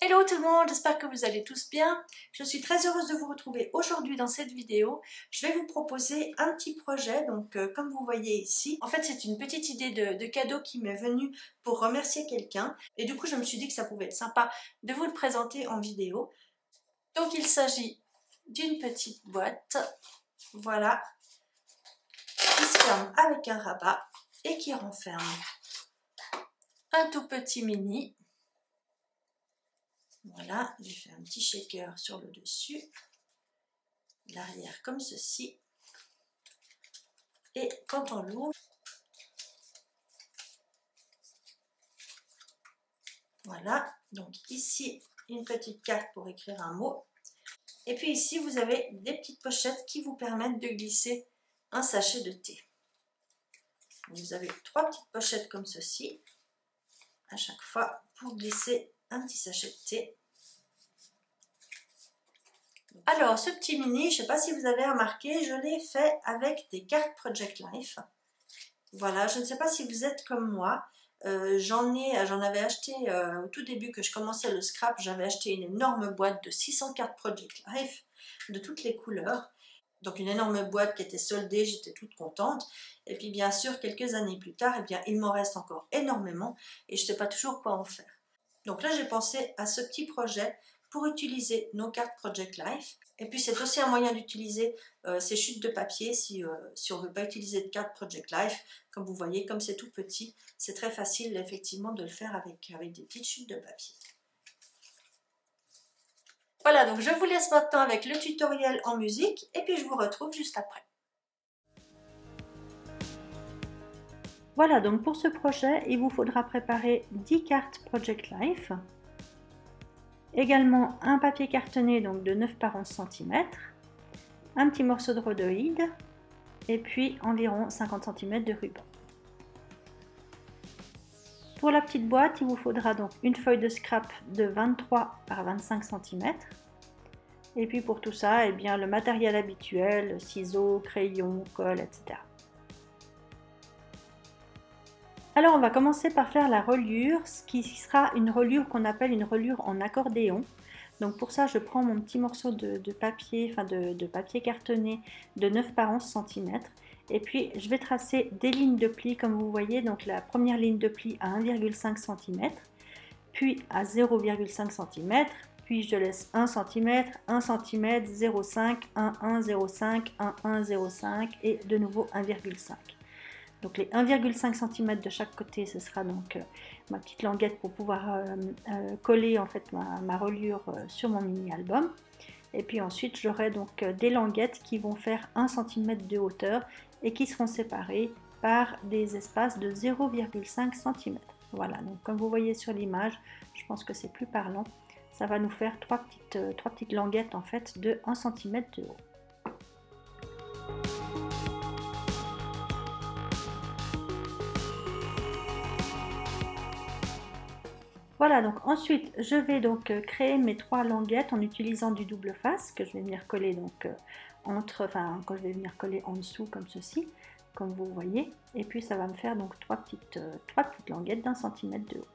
Hello tout le monde, j'espère que vous allez tous bien. Je suis très heureuse de vous retrouver aujourd'hui dans cette vidéo. Je vais vous proposer un petit projet, donc comme vous voyez ici. En fait, c'est une petite idée de cadeau qui m'est venue pour remercier quelqu'un. Et du coup, je me suis dit que ça pouvait être sympa de vous le présenter en vidéo. Donc, il s'agit d'une petite boîte, voilà, qui se ferme avec un rabat et qui renferme un tout petit mini. Voilà, j'ai fait un petit shaker sur le dessus, l'arrière comme ceci, et quand on l'ouvre, voilà, donc ici une petite carte pour écrire un mot, et puis ici vous avez des petites pochettes qui vous permettent de glisser un sachet de thé. Vous avez 3 petites pochettes comme ceci, à chaque fois pour glisser un petit sachet de thé. Alors, ce petit mini, je ne sais pas si vous avez remarqué, je l'ai fait avec des cartes Project Life. Voilà, je ne sais pas si vous êtes comme moi. J'en avais acheté au tout début que je commençais le scrap, j'avais acheté une énorme boîte de 600 cartes Project Life de toutes les couleurs. Donc une énorme boîte qui était soldée, j'étais toute contente. Et puis bien sûr, quelques années plus tard, eh bien, il m'en reste encore énormément et je ne sais pas toujours quoi en faire. Donc là, j'ai pensé à ce petit projet pour utiliser nos cartes Project Life. Et puis c'est aussi un moyen d'utiliser ces chutes de papier si on ne veut pas utiliser de cartes Project Life. Comme vous voyez, comme c'est tout petit, c'est très facile effectivement de le faire avec des petites chutes de papier. Voilà, donc je vous laisse maintenant avec le tutoriel en musique et puis je vous retrouve juste après. Voilà, donc pour ce projet, il vous faudra préparer 10 cartes Project Life. Également un papier cartonné donc de 9 par 11 cm, un petit morceau de rhodoïde et puis environ 50 cm de ruban. Pour la petite boîte, il vous faudra donc une feuille de scrap de 23 par 25 cm. Et puis pour tout ça, eh bien, le matériel habituel, ciseaux, crayons, colle, etc. Alors on va commencer par faire la reliure, ce qui sera une reliure qu'on appelle une reliure en accordéon. Donc pour ça je prends mon petit morceau de papier, de papier cartonné de 9 par 11 cm et puis je vais tracer des lignes de pli comme vous voyez, donc la première ligne de pli à 1,5 cm, puis à 0,5 cm, puis je laisse 1 cm, 1 cm, 0,5, 1, 1, 0,5, 1, 1, 0,5 et de nouveau 1,5. Donc les 1,5 cm de chaque côté, ce sera donc ma petite languette pour pouvoir coller en fait ma reliure sur mon mini-album. Et puis ensuite, j'aurai donc des languettes qui vont faire 1 cm de hauteur et qui seront séparées par des espaces de 0,5 cm. Voilà, donc comme vous voyez sur l'image, je pense que c'est plus parlant. Ça va nous faire trois petites languettes en fait de 1 cm de haut. Voilà, donc ensuite je vais donc créer mes 3 languettes en utilisant du double face que je vais venir coller donc quand je vais venir coller en dessous comme ceci, comme vous voyez, et puis ça va me faire donc 3 petites languettes d'1 cm de haut.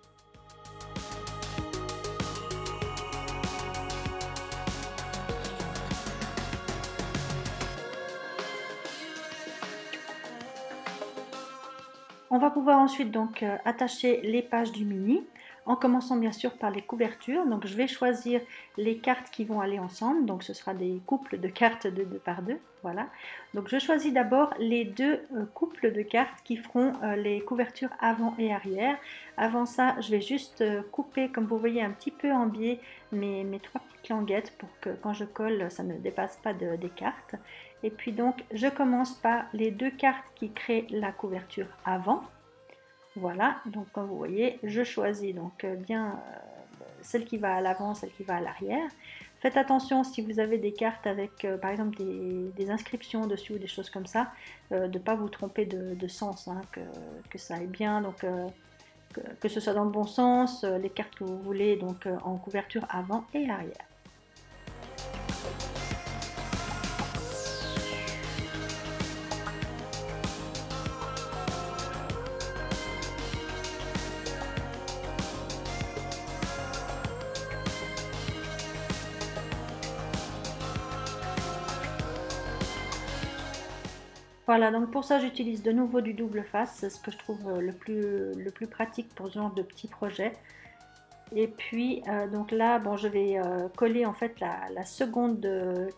On va pouvoir ensuite donc attacher les pages du mini en commençant bien sûr par les couvertures. Donc je vais choisir les cartes qui vont aller ensemble, donc ce sera des couples de cartes de 2 par 2, voilà. Donc je choisis d'abord les 2 couples de cartes qui feront les couvertures avant et arrière. Avant ça, je vais juste couper, comme vous voyez, un petit peu en biais mes 3 petites languettes pour que quand je colle, ça ne dépasse pas des cartes. Et puis donc, je commence par les 2 cartes qui créent la couverture avant. Voilà, donc comme vous voyez, je choisis donc bien celle qui va à l'avant, celle qui va à l'arrière. Faites attention si vous avez des cartes avec par exemple des inscriptions dessus ou des choses comme ça, de ne pas vous tromper de sens, hein, que ça aille bien, donc que ce soit dans le bon sens, les cartes que vous voulez donc en couverture avant et arrière. Voilà, donc pour ça j'utilise de nouveau du double face, c'est ce que je trouve le plus pratique pour ce genre de petits projets. Et puis donc là, bon, je vais coller en fait la seconde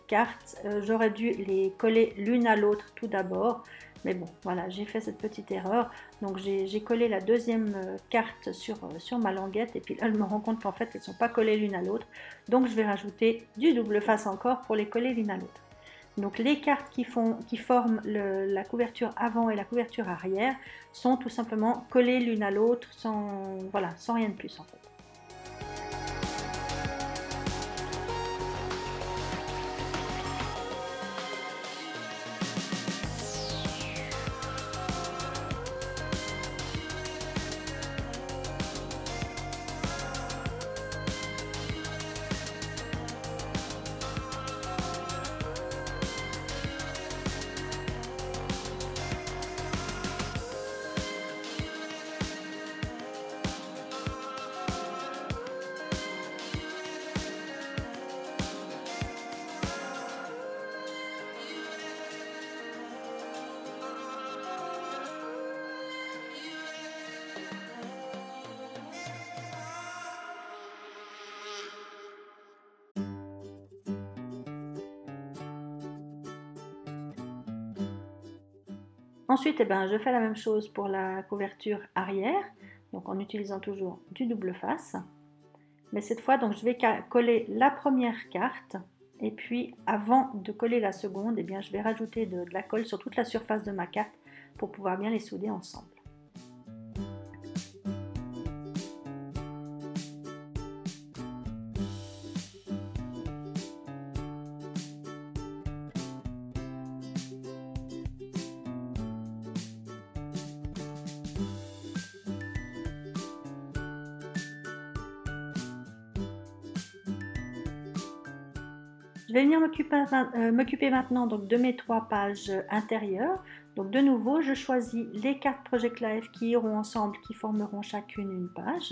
carte. J'aurais dû les coller l'une à l'autre tout d'abord, mais bon, voilà, j'ai fait cette petite erreur. Donc j'ai collé la deuxième carte sur ma languette, et puis là je me rends compte qu'en fait elles ne sont pas collées l'une à l'autre. Donc je vais rajouter du double face encore pour les coller l'une à l'autre. Donc les cartes qui forment la couverture avant et la couverture arrière sont tout simplement collées l'une à l'autre sans, voilà, sans rien de plus en fait. Ensuite, eh ben, je fais la même chose pour la couverture arrière, donc en utilisant toujours du double face. Mais cette fois, donc, je vais coller la première carte, et puis avant de coller la seconde, eh bien, je vais rajouter de la colle sur toute la surface de ma carte pour pouvoir bien les souder ensemble. Je vais venir m'occuper maintenant donc, de mes 3 pages intérieures. Donc de nouveau, je choisis les cartes Project Life qui iront ensemble, qui formeront chacune une page.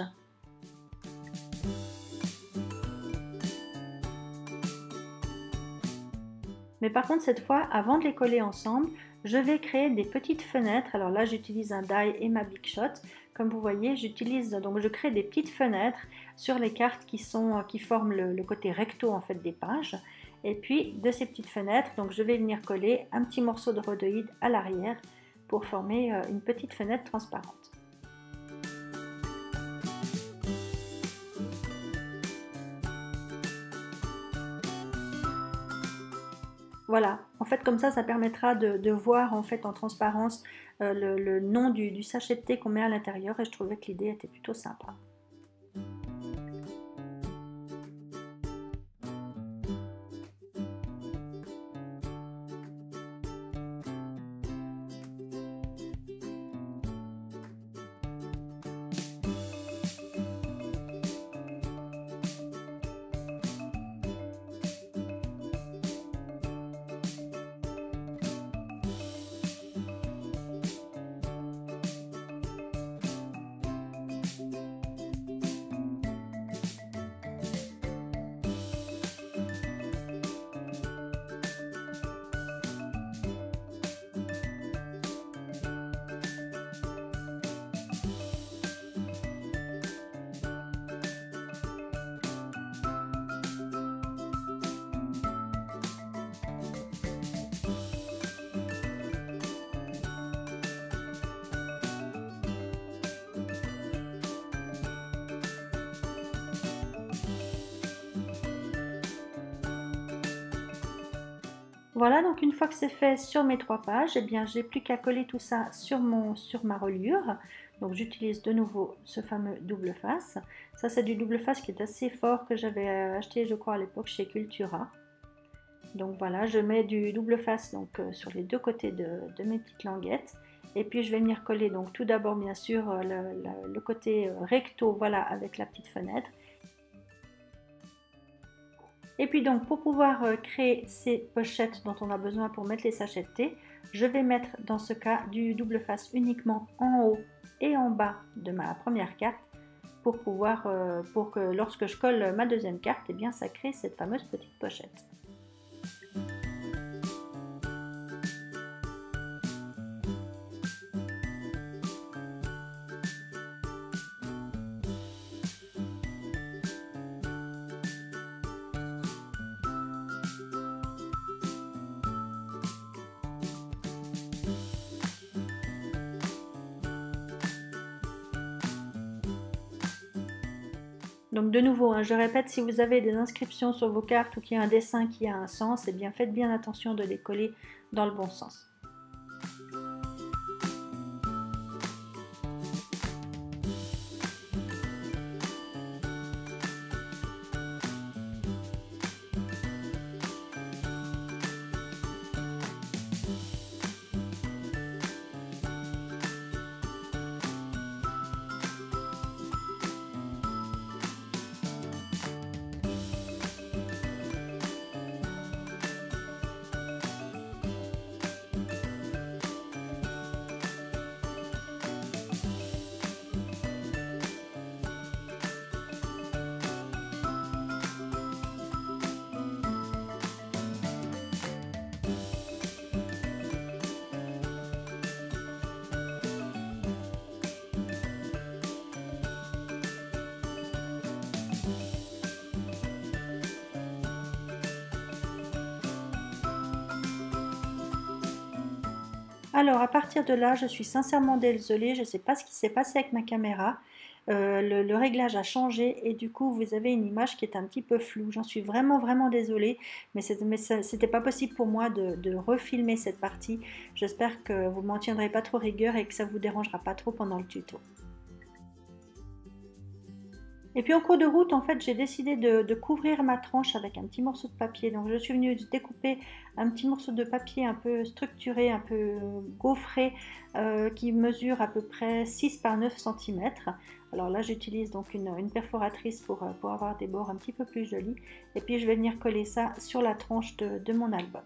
Mais par contre, cette fois, avant de les coller ensemble, je vais créer des petites fenêtres. Alors là, j'utilise un die et ma Big Shot. Comme vous voyez, je crée des petites fenêtres sur les cartes qui forment le côté recto en fait des pages. Et puis de ces petites fenêtres, donc je vais venir coller un petit morceau de rhodoïde à l'arrière pour former une petite fenêtre transparente. Voilà, en fait comme ça permettra de voir en fait en transparence le nom du sachet de thé qu'on met à l'intérieur, et je trouvais que l'idée était plutôt sympa. Voilà, donc une fois que c'est fait sur mes 3 pages, eh bien j'ai plus qu'à coller tout ça sur ma reliure. Donc j'utilise de nouveau ce fameux double face. Ça c'est du double face qui est assez fort, que j'avais acheté je crois à l'époque chez Cultura. Donc voilà, je mets du double face donc, sur les deux côtés de mes petites languettes. Et puis je vais venir coller donc tout d'abord bien sûr le côté recto, voilà, avec la petite fenêtre. Et puis donc pour pouvoir créer ces pochettes dont on a besoin pour mettre les sachets de thé, je vais mettre dans ce cas du double face uniquement en haut et en bas de ma première carte pour que lorsque je colle ma deuxième carte, eh bien ça crée cette fameuse petite pochette. Donc de nouveau, hein, je répète, si vous avez des inscriptions sur vos cartes ou qu'il y a un dessin qui a un sens, eh bien faites bien attention de les coller dans le bon sens. Alors à partir de là, je suis sincèrement désolée, je ne sais pas ce qui s'est passé avec ma caméra. Le réglage a changé et du coup vous avez une image qui est un petit peu floue. J'en suis vraiment désolée, mais c'était pas possible pour moi de refilmer cette partie. J'espère que vous m'en tiendrez pas trop rigueur et que ça vous dérangera pas trop pendant le tuto. Et puis en cours de route, en fait, j'ai décidé de couvrir ma tranche avec un petit morceau de papier. Donc je suis venue découper un petit morceau de papier un peu structuré, un peu gaufré, qui mesure à peu près 6 par 9 cm. Alors là, j'utilise donc une perforatrice pour avoir des bords un petit peu plus jolis. Et puis je vais venir coller ça sur la tranche de mon album.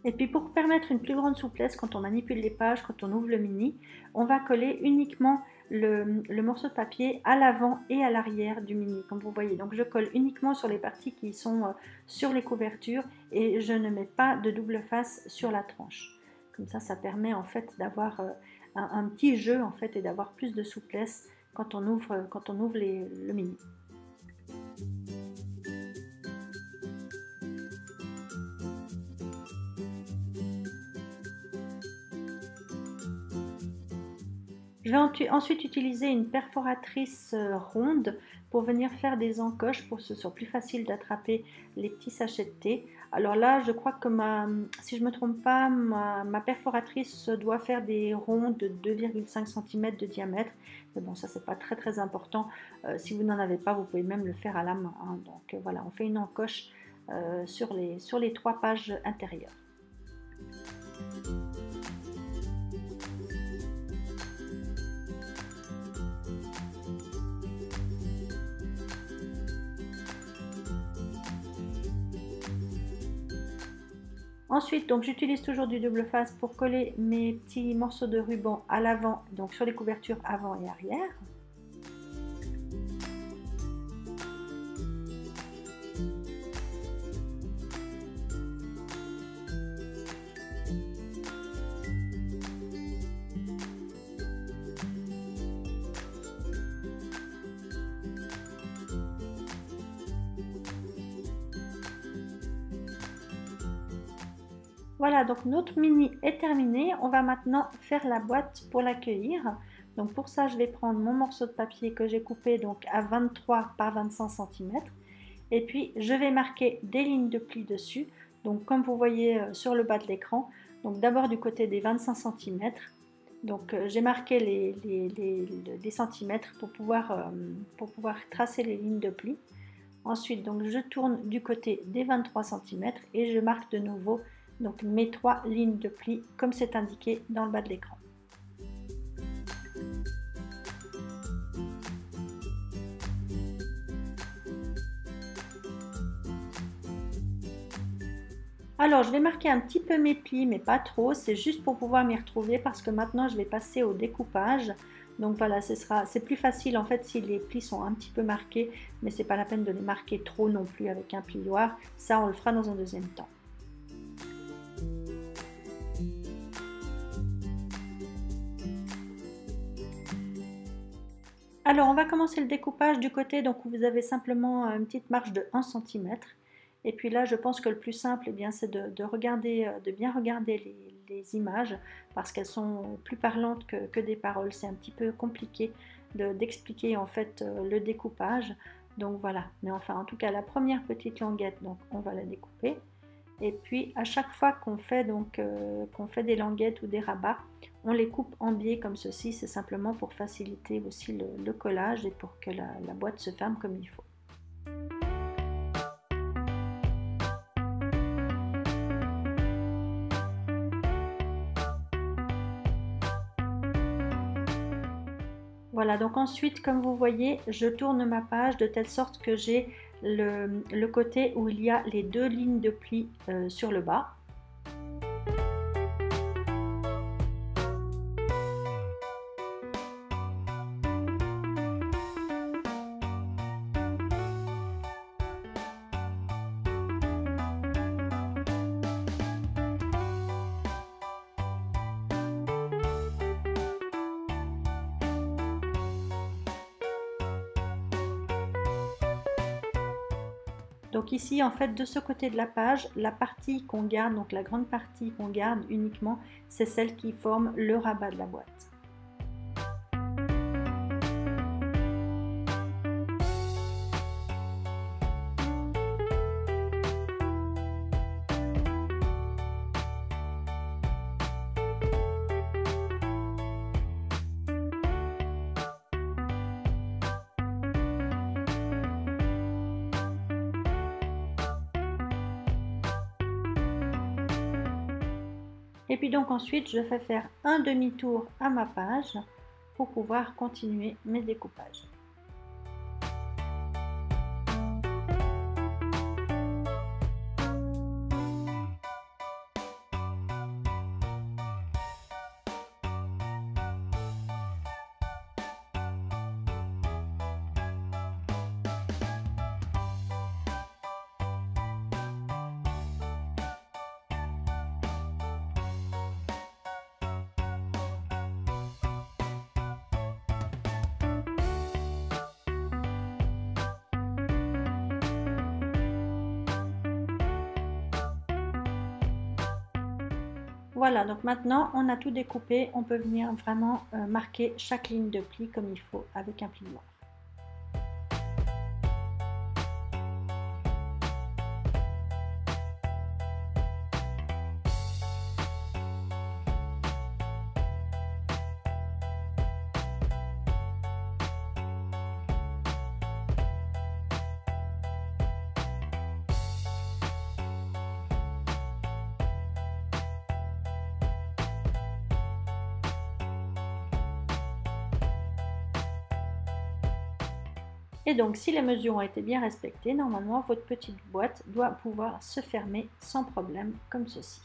Et puis pour permettre une plus grande souplesse quand on manipule les pages, quand on ouvre le mini, on va coller uniquement le morceau de papier à l'avant et à l'arrière du mini, comme vous voyez. Donc je colle uniquement sur les parties qui sont sur les couvertures et je ne mets pas de double face sur la tranche. Comme ça permet en fait d'avoir un petit jeu en fait et d'avoir plus de souplesse quand on ouvre le mini. Je vais ensuite utiliser une perforatrice ronde pour venir faire des encoches pour que ce soit plus facile d'attraper les petits sachets de thé. Alors là, je crois que si je ne me trompe pas, ma perforatrice doit faire des ronds de 2,5 cm de diamètre. Mais bon, ça c'est pas très important. Si vous n'en avez pas, vous pouvez même le faire à la main, hein. Donc voilà, on fait une encoche sur les 3 pages intérieures. Ensuite, donc j'utilise toujours du double face pour coller mes petits morceaux de ruban à l'avant, donc sur les couvertures avant et arrière. Voilà, donc notre mini est terminé. On va maintenant faire la boîte pour l'accueillir. Donc pour ça, je vais prendre mon morceau de papier que j'ai coupé donc à 23 par 25 cm. Et puis, je vais marquer des lignes de pli dessus. Donc comme vous voyez sur le bas de l'écran. Donc d'abord du côté des 25 cm. Donc j'ai marqué les centimètres pour pouvoir tracer les lignes de pli. Ensuite, donc je tourne du côté des 23 cm et je marque de nouveau donc mes 3 lignes de pli comme c'est indiqué dans le bas de l'écran. Alors je vais marquer un petit peu mes plis mais pas trop, c'est juste pour pouvoir m'y retrouver parce que maintenant je vais passer au découpage. Donc voilà, c'est plus facile en fait si les plis sont un petit peu marqués, mais c'est pas la peine de les marquer trop non plus avec un plioir, ça on le fera dans un deuxième temps. Alors, on va commencer le découpage du côté donc, où vous avez simplement une petite marge de 1 cm. Et puis là, je pense que le plus simple, eh bien, c'est de regarder, de bien regarder les images parce qu'elles sont plus parlantes que des paroles. C'est un petit peu compliqué d'expliquer en fait le découpage. Donc voilà, mais enfin, en tout cas, la première petite languette, donc on va la découper. Et puis à chaque fois qu'on fait, qu'on fait des languettes ou des rabats, on les coupe en biais comme ceci. C'est simplement pour faciliter aussi le collage et pour que la boîte se ferme comme il faut. Voilà, donc ensuite, comme vous voyez, je tourne ma page de telle sorte que j'ai le côté où il y a les deux lignes de plis sur le bas. Donc ici, en fait, de ce côté de la page, la partie qu'on garde, donc la grande partie qu'on garde uniquement, c'est celle qui forme le rabat de la boîte. Et puis donc ensuite, je fais faire un demi-tour à ma page pour pouvoir continuer mes découpages. Voilà, donc maintenant on a tout découpé, on peut venir vraiment marquer chaque ligne de pli comme il faut avec un pli noir. Et donc si les mesures ont été bien respectées, normalement votre petite boîte doit pouvoir se fermer sans problème comme ceci.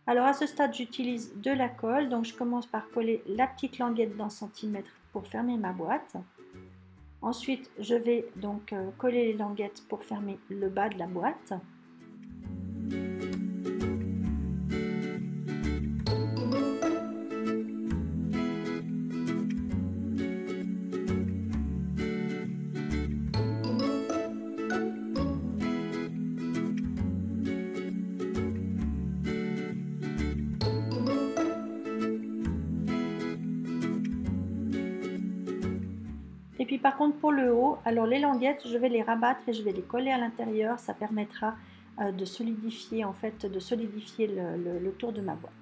Alors à ce stade j'utilise de la colle, donc je commence par coller la petite languette d'1 cm pour fermer ma boîte. Ensuite je vais donc coller les languettes pour fermer le bas de la boîte. Et puis par contre pour le haut, alors les languettes, je vais les rabattre et je vais les coller à l'intérieur. Ça permettra de solidifier en fait, le tour de ma boîte.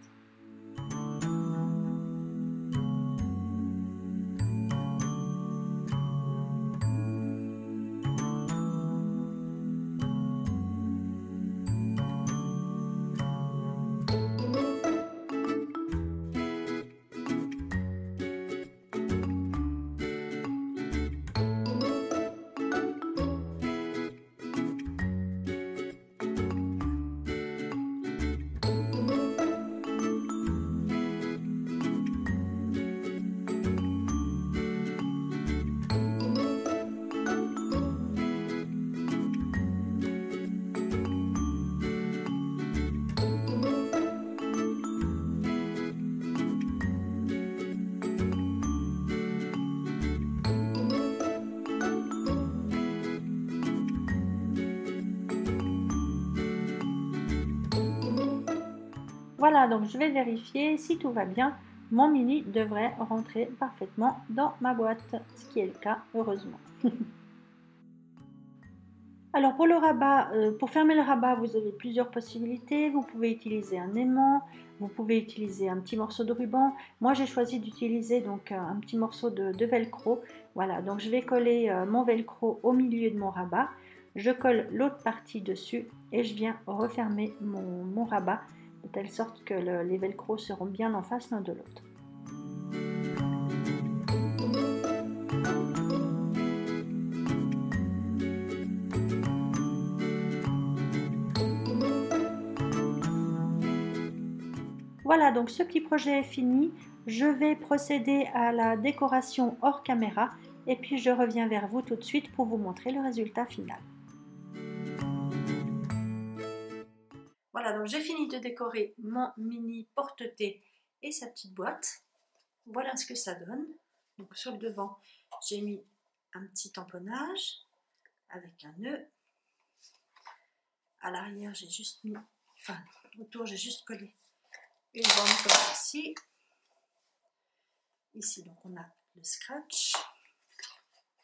Voilà, donc je vais vérifier si tout va bien. Mon mini devrait rentrer parfaitement dans ma boîte, ce qui est le cas, heureusement. Alors pour le rabat, pour fermer le rabat, vous avez plusieurs possibilités. Vous pouvez utiliser un aimant, vous pouvez utiliser un petit morceau de ruban. Moi j'ai choisi d'utiliser donc un petit morceau de velcro. Voilà, donc je vais coller mon velcro au milieu de mon rabat. Je colle l'autre partie dessus et je viens refermer mon rabat de telle sorte que les velcros seront bien en face l'un de l'autre. Voilà, donc ce petit projet est fini. Je vais procéder à la décoration hors caméra et puis je reviens vers vous tout de suite pour vous montrer le résultat final. Voilà, donc j'ai fini de décorer mon mini porte-thé et sa petite boîte. Voilà ce que ça donne. Donc sur le devant, j'ai mis un petit tamponnage avec un nœud. À l'arrière, j'ai juste mis, enfin autour, j'ai juste collé une bande comme ceci. Ici, donc on a le scratch.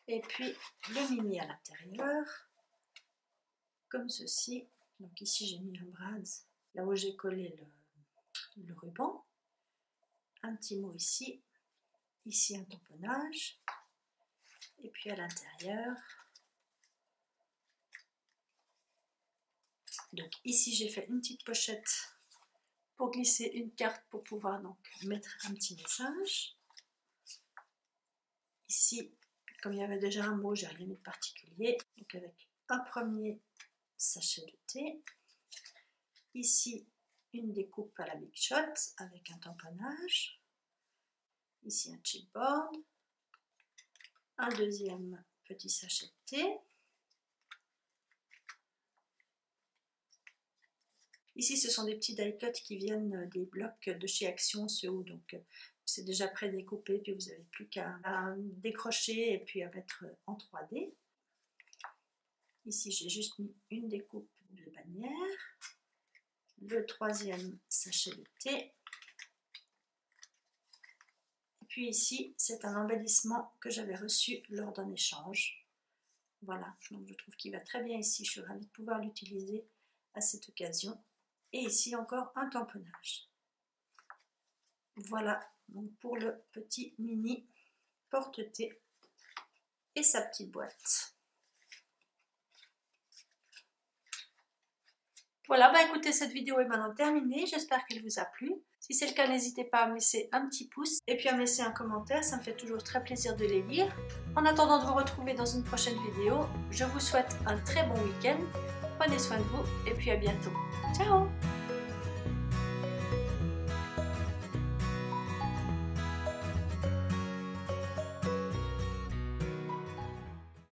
Et puis le mini à l'intérieur, comme ceci. Donc ici, j'ai mis un brad, là où j'ai collé le ruban. Un petit mot ici. Ici, un tamponnage. Et puis à l'intérieur. Donc ici, j'ai fait une petite pochette pour glisser une carte pour pouvoir donc mettre un petit message. Ici, comme il y avait déjà un mot, j'ai rien mis de particulier. Donc avec un premier sachet de thé. Ici, une découpe à la Big Shot avec un tamponnage. Ici, un chipboard. Un deuxième petit sachet de thé. Ici, ce sont des petits die cuts qui viennent des blocs de chez Action, ceux où donc c'est déjà prédécoupé, puis vous n'avez plus qu'à décrocher et puis à mettre en 3D. Ici, j'ai juste mis une découpe de bannière, le troisième sachet de thé. Et puis ici, c'est un embellissement que j'avais reçu lors d'un échange. Voilà, donc je trouve qu'il va très bien ici, je suis ravie de pouvoir l'utiliser à cette occasion. Et ici encore un tamponnage. Voilà donc pour le petit mini porte-thé et sa petite boîte. Voilà, bah écoutez, cette vidéo est maintenant terminée. J'espère qu'elle vous a plu. Si c'est le cas, n'hésitez pas à me laisser un petit pouce et puis à me laisser un commentaire. Ça me fait toujours très plaisir de les lire. En attendant de vous retrouver dans une prochaine vidéo, je vous souhaite un très bon week-end. Prenez soin de vous et puis à bientôt. Ciao!